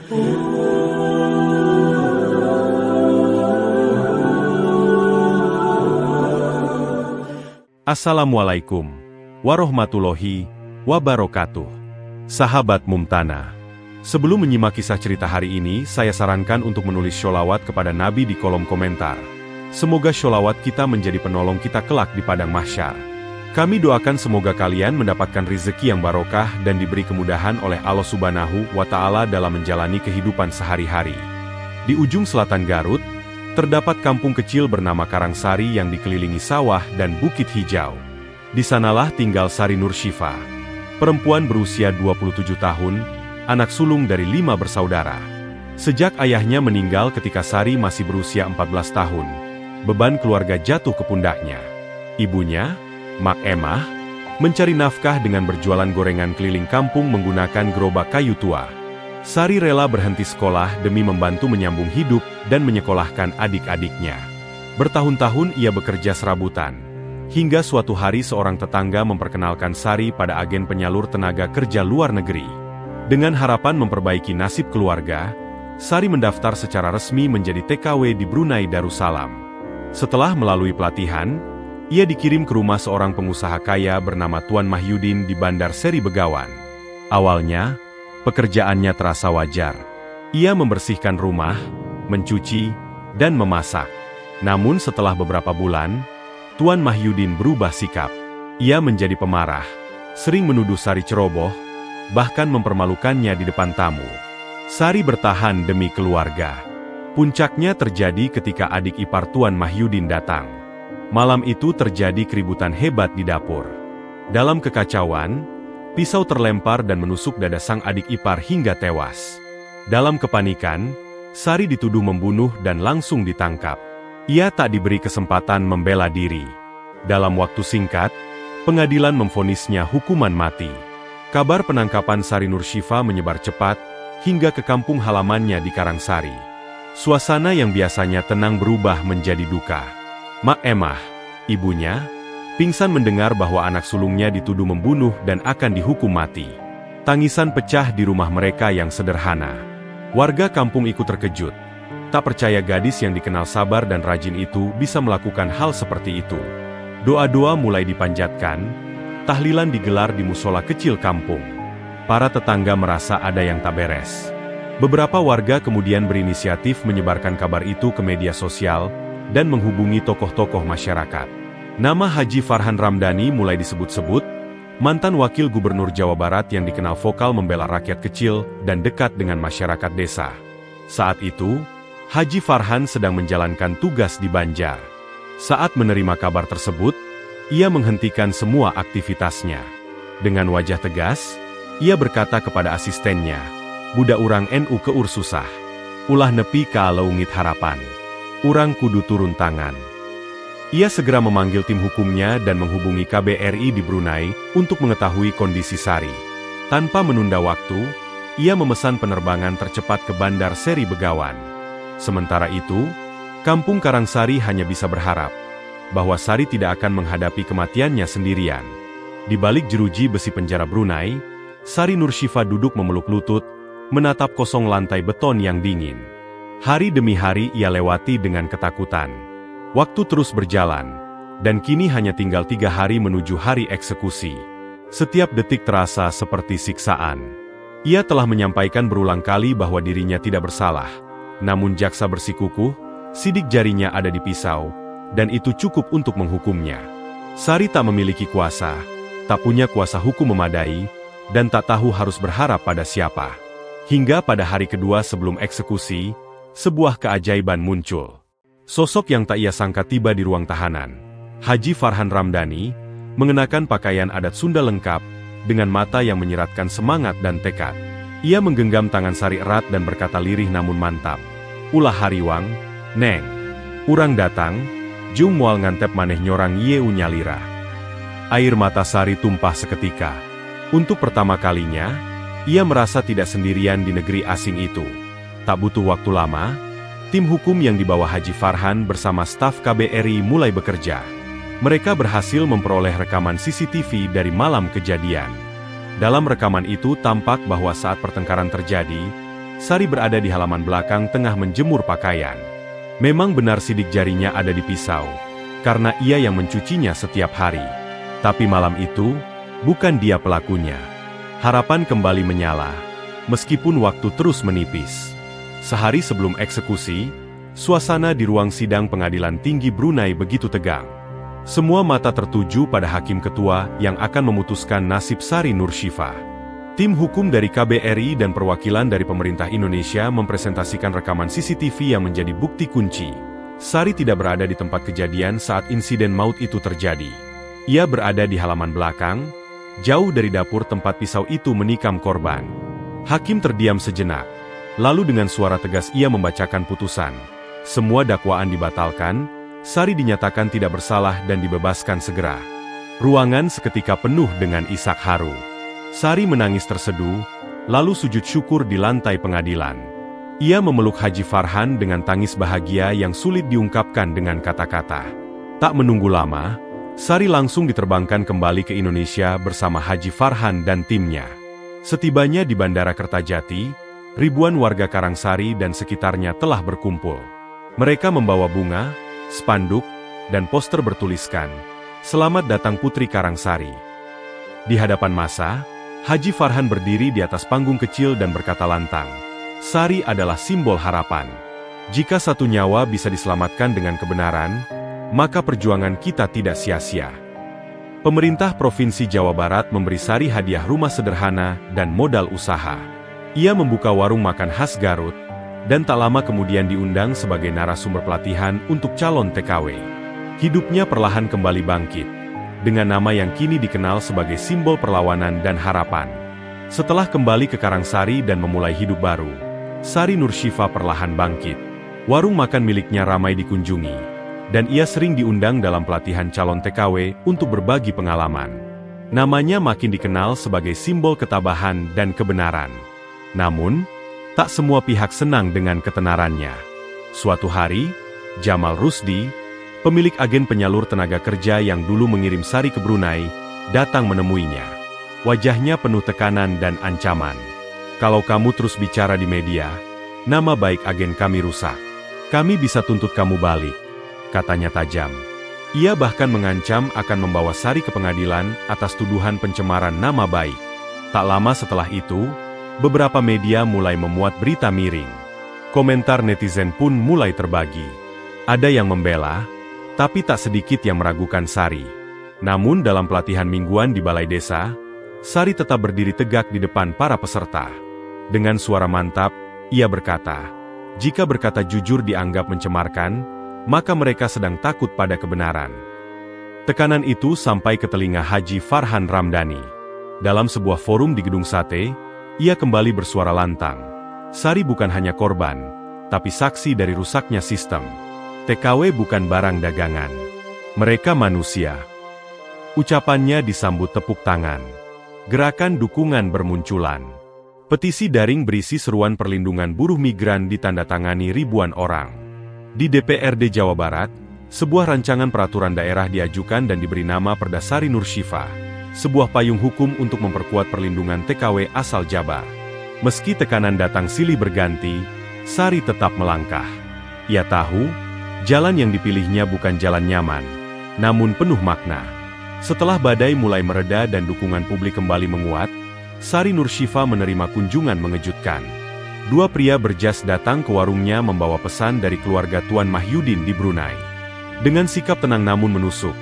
Assalamualaikum warahmatullahi wabarakatuh. Sahabat Mumtana, sebelum menyimak kisah cerita hari ini, saya sarankan untuk menulis sholawat kepada Nabi di kolom komentar. Semoga sholawat kita menjadi penolong kita kelak di padang mahsyar. Kami doakan semoga kalian mendapatkan rezeki yang barokah dan diberi kemudahan oleh Allah Subhanahu wa Ta'ala dalam menjalani kehidupan sehari-hari. Di ujung selatan Garut, terdapat kampung kecil bernama Karangsari yang dikelilingi sawah dan bukit hijau. Di sanalah tinggal Sari Nurshifa, perempuan berusia 27 tahun, anak sulung dari 5 bersaudara. Sejak ayahnya meninggal ketika Sari masih berusia 14 tahun, beban keluarga jatuh ke pundaknya. Ibunya, Mak Emah, mencari nafkah dengan berjualan gorengan keliling kampung menggunakan gerobak kayu tua. Sari rela berhenti sekolah demi membantu menyambung hidup dan menyekolahkan adik-adiknya. Bertahun-tahun ia bekerja serabutan, hingga suatu hari seorang tetangga memperkenalkan Sari pada agen penyalur tenaga kerja luar negeri. Dengan harapan memperbaiki nasib keluarga, Sari mendaftar secara resmi menjadi TKW di Brunei Darussalam. Setelah melalui pelatihan, ia dikirim ke rumah seorang pengusaha kaya bernama Tuan Mahyudin di Bandar Seri Begawan. Awalnya, pekerjaannya terasa wajar. Ia membersihkan rumah, mencuci, dan memasak. Namun setelah beberapa bulan, Tuan Mahyudin berubah sikap. Ia menjadi pemarah, sering menuduh Sari ceroboh, bahkan mempermalukannya di depan tamu. Sari bertahan demi keluarga. Puncaknya terjadi ketika adik ipar Tuan Mahyudin datang. Malam itu terjadi keributan hebat di dapur. Dalam kekacauan, pisau terlempar dan menusuk dada sang adik ipar hingga tewas. Dalam kepanikan, Sari dituduh membunuh dan langsung ditangkap. Ia tak diberi kesempatan membela diri. Dalam waktu singkat, pengadilan memvonisnya hukuman mati. Kabar penangkapan Sari Nurshifa menyebar cepat, hingga ke kampung halamannya di Karangsari. Suasana yang biasanya tenang berubah menjadi duka. Mak Emah, ibunya, pingsan mendengar bahwa anak sulungnya dituduh membunuh dan akan dihukum mati. Tangisan pecah di rumah mereka yang sederhana. Warga kampung ikut terkejut. Tak percaya gadis yang dikenal sabar dan rajin itu bisa melakukan hal seperti itu. Doa-doa mulai dipanjatkan, tahlilan digelar di musola kecil kampung. Para tetangga merasa ada yang tak beres. Beberapa warga kemudian berinisiatif menyebarkan kabar itu ke media sosial dan menghubungi tokoh-tokoh masyarakat. Nama Haji Farhan Ramdhani mulai disebut-sebut, mantan wakil gubernur Jawa Barat yang dikenal vokal membela rakyat kecil dan dekat dengan masyarakat desa. Saat itu, Haji Farhan sedang menjalankan tugas di Banjar. Saat menerima kabar tersebut, ia menghentikan semua aktivitasnya. Dengan wajah tegas, ia berkata kepada asistennya, "Budak urang NU keur susah. Ulah nepi ka leungit harapan. Urang kudu turun tangan." Ia segera memanggil tim hukumnya dan menghubungi KBRI di Brunei untuk mengetahui kondisi Sari. Tanpa menunda waktu, ia memesan penerbangan tercepat ke Bandar Seri Begawan. Sementara itu, kampung Karangsari hanya bisa berharap bahwa Sari tidak akan menghadapi kematiannya sendirian. Di balik jeruji besi penjara Brunei, Sari Nurshifa duduk memeluk lutut, menatap kosong lantai beton yang dingin. Hari demi hari ia lewati dengan ketakutan. Waktu terus berjalan, dan kini hanya tinggal 3 hari menuju hari eksekusi. Setiap detik terasa seperti siksaan. Ia telah menyampaikan berulang kali bahwa dirinya tidak bersalah. Namun jaksa bersikukuh, sidik jarinya ada di pisau, dan itu cukup untuk menghukumnya. Sari tak memiliki kuasa, tak punya kuasa hukum memadai, dan tak tahu harus berharap pada siapa. Hingga pada hari kedua sebelum eksekusi, sebuah keajaiban muncul. Sosok yang tak ia sangka tiba di ruang tahanan. Haji Farhan Ramdhani, mengenakan pakaian adat Sunda lengkap, dengan mata yang menyiratkan semangat dan tekad. Ia menggenggam tangan Sari erat dan berkata lirih namun mantap, "Ulah hariwang, Neng. Urang datang, jung mual ngantep maneh nyorang yeu nyalira." Air mata Sari tumpah seketika. Untuk pertama kalinya, ia merasa tidak sendirian di negeri asing itu. Tak butuh waktu lama, tim hukum yang dibawa Haji Farhan bersama staf KBRI mulai bekerja. Mereka berhasil memperoleh rekaman CCTV dari malam kejadian. Dalam rekaman itu tampak bahwa saat pertengkaran terjadi, Sari berada di halaman belakang tengah menjemur pakaian. Memang benar sidik jarinya ada di pisau, karena ia yang mencucinya setiap hari. Tapi malam itu, bukan dia pelakunya. Harapan kembali menyala, meskipun waktu terus menipis. Sehari sebelum eksekusi, suasana di ruang sidang Pengadilan Tinggi Brunei begitu tegang. Semua mata tertuju pada hakim ketua yang akan memutuskan nasib Sari Nurshifa. Tim hukum dari KBRI dan perwakilan dari pemerintah Indonesia mempresentasikan rekaman CCTV yang menjadi bukti kunci. Sari tidak berada di tempat kejadian saat insiden maut itu terjadi. Ia berada di halaman belakang, jauh dari dapur tempat pisau itu menikam korban. Hakim terdiam sejenak. Lalu dengan suara tegas ia membacakan putusan. Semua dakwaan dibatalkan, Sari dinyatakan tidak bersalah dan dibebaskan segera. Ruangan seketika penuh dengan isak haru. Sari menangis terseduh, lalu sujud syukur di lantai pengadilan. Ia memeluk Haji Farhan dengan tangis bahagia yang sulit diungkapkan dengan kata-kata. Tak menunggu lama, Sari langsung diterbangkan kembali ke Indonesia bersama Haji Farhan dan timnya. Setibanya di Bandara Kertajati, ribuan warga Karangsari dan sekitarnya telah berkumpul. Mereka membawa bunga, spanduk, dan poster bertuliskan, "Selamat datang Putri Karangsari." Di hadapan massa, Haji Farhan berdiri di atas panggung kecil dan berkata lantang, "Sari adalah simbol harapan. Jika satu nyawa bisa diselamatkan dengan kebenaran, maka perjuangan kita tidak sia-sia." Pemerintah Provinsi Jawa Barat memberi Sari hadiah rumah sederhana dan modal usaha. Ia membuka warung makan khas Garut, dan tak lama kemudian diundang sebagai narasumber pelatihan untuk calon TKW. Hidupnya perlahan kembali bangkit, dengan nama yang kini dikenal sebagai simbol perlawanan dan harapan. Setelah kembali ke Karangsari dan memulai hidup baru, Sari Nurshifa perlahan bangkit. Warung makan miliknya ramai dikunjungi, dan ia sering diundang dalam pelatihan calon TKW untuk berbagi pengalaman. Namanya makin dikenal sebagai simbol ketabahan dan kebenaran. Namun, tak semua pihak senang dengan ketenarannya. Suatu hari, Jamal Rusdi, pemilik agen penyalur tenaga kerja yang dulu mengirim Sari ke Brunei, datang menemuinya. Wajahnya penuh tekanan dan ancaman. "Kalau kamu terus bicara di media, nama baik agen kami rusak. Kami bisa tuntut kamu balik," katanya tajam. Ia bahkan mengancam akan membawa Sari ke pengadilan atas tuduhan pencemaran nama baik. Tak lama setelah itu, beberapa media mulai memuat berita miring. Komentar netizen pun mulai terbagi. Ada yang membela, tapi tak sedikit yang meragukan Sari. Namun dalam pelatihan mingguan di Balai Desa, Sari tetap berdiri tegak di depan para peserta. Dengan suara mantap, ia berkata, "Jika berkata jujur dianggap mencemarkan, maka mereka sedang takut pada kebenaran." Tekanan itu sampai ke telinga Haji Farhan Ramdhani. Dalam sebuah forum di Gedung Sate, ia kembali bersuara lantang. Sari bukan hanya korban, tapi saksi dari rusaknya sistem. TKW bukan barang dagangan. Mereka manusia. Ucapannya disambut tepuk tangan. Gerakan dukungan bermunculan. Petisi daring berisi seruan perlindungan buruh migran ditandatangani ribuan orang. Di DPRD Jawa Barat, sebuah rancangan peraturan daerah diajukan dan diberi nama Perda Sari Nurshifa, sebuah payung hukum untuk memperkuat perlindungan TKW asal Jabar. Meski tekanan datang silih berganti, Sari tetap melangkah. Ia tahu, jalan yang dipilihnya bukan jalan nyaman, namun penuh makna. Setelah badai mulai mereda dan dukungan publik kembali menguat, Sari Nurshifa menerima kunjungan mengejutkan. Dua pria berjas datang ke warungnya membawa pesan dari keluarga Tuan Mahyudin di Brunei. Dengan sikap tenang namun menusuk,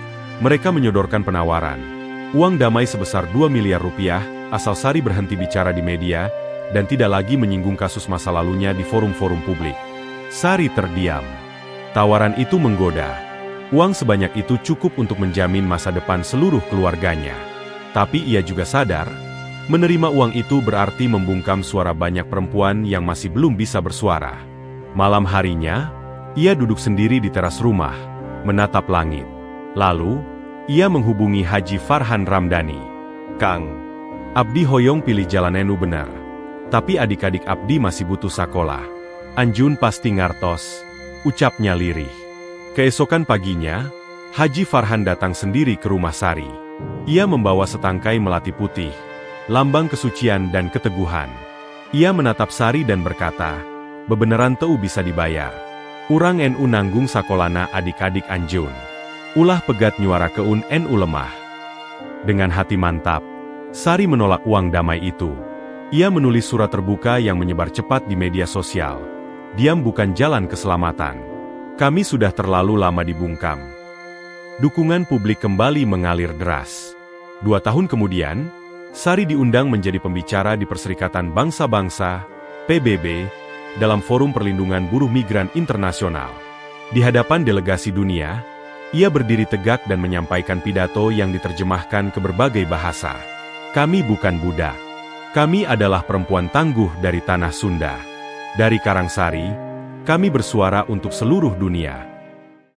mereka menyodorkan penawaran. Uang damai sebesar 2 miliar rupiah, asal Sari berhenti bicara di media, dan tidak lagi menyinggung kasus masa lalunya di forum-forum publik. Sari terdiam. Tawaran itu menggoda. Uang sebanyak itu cukup untuk menjamin masa depan seluruh keluarganya. Tapi ia juga sadar, menerima uang itu berarti membungkam suara banyak perempuan yang masih belum bisa bersuara. Malam harinya, ia duduk sendiri di teras rumah, menatap langit. Lalu, ia menghubungi Haji Farhan Ramdhani. "Kang, abdi hoyong pilih jalan enu benar. Tapi adik-adik abdi masih butuh sakola. Anjun pasti ngartos," ucapnya lirih. Keesokan paginya, Haji Farhan datang sendiri ke rumah Sari. Ia membawa setangkai melati putih, lambang kesucian dan keteguhan. Ia menatap Sari dan berkata, "Bebeneran teu bisa dibayar. Urang NU nanggung sakolana adik-adik anjeun. Ulah pegat nyuara keun NU lemah." Dengan hati mantap, Sari menolak uang damai itu. Ia menulis surat terbuka yang menyebar cepat di media sosial. "Diam bukan jalan keselamatan. Kami sudah terlalu lama dibungkam." Dukungan publik kembali mengalir deras. 2 tahun kemudian, Sari diundang menjadi pembicara di Perserikatan Bangsa-Bangsa, PBB, dalam Forum Perlindungan Buruh Migran Internasional. Di hadapan delegasi dunia, ia berdiri tegak dan menyampaikan pidato yang diterjemahkan ke berbagai bahasa. "Kami bukan budak. Kami adalah perempuan tangguh dari tanah Sunda. Dari Karangsari, kami bersuara untuk seluruh dunia."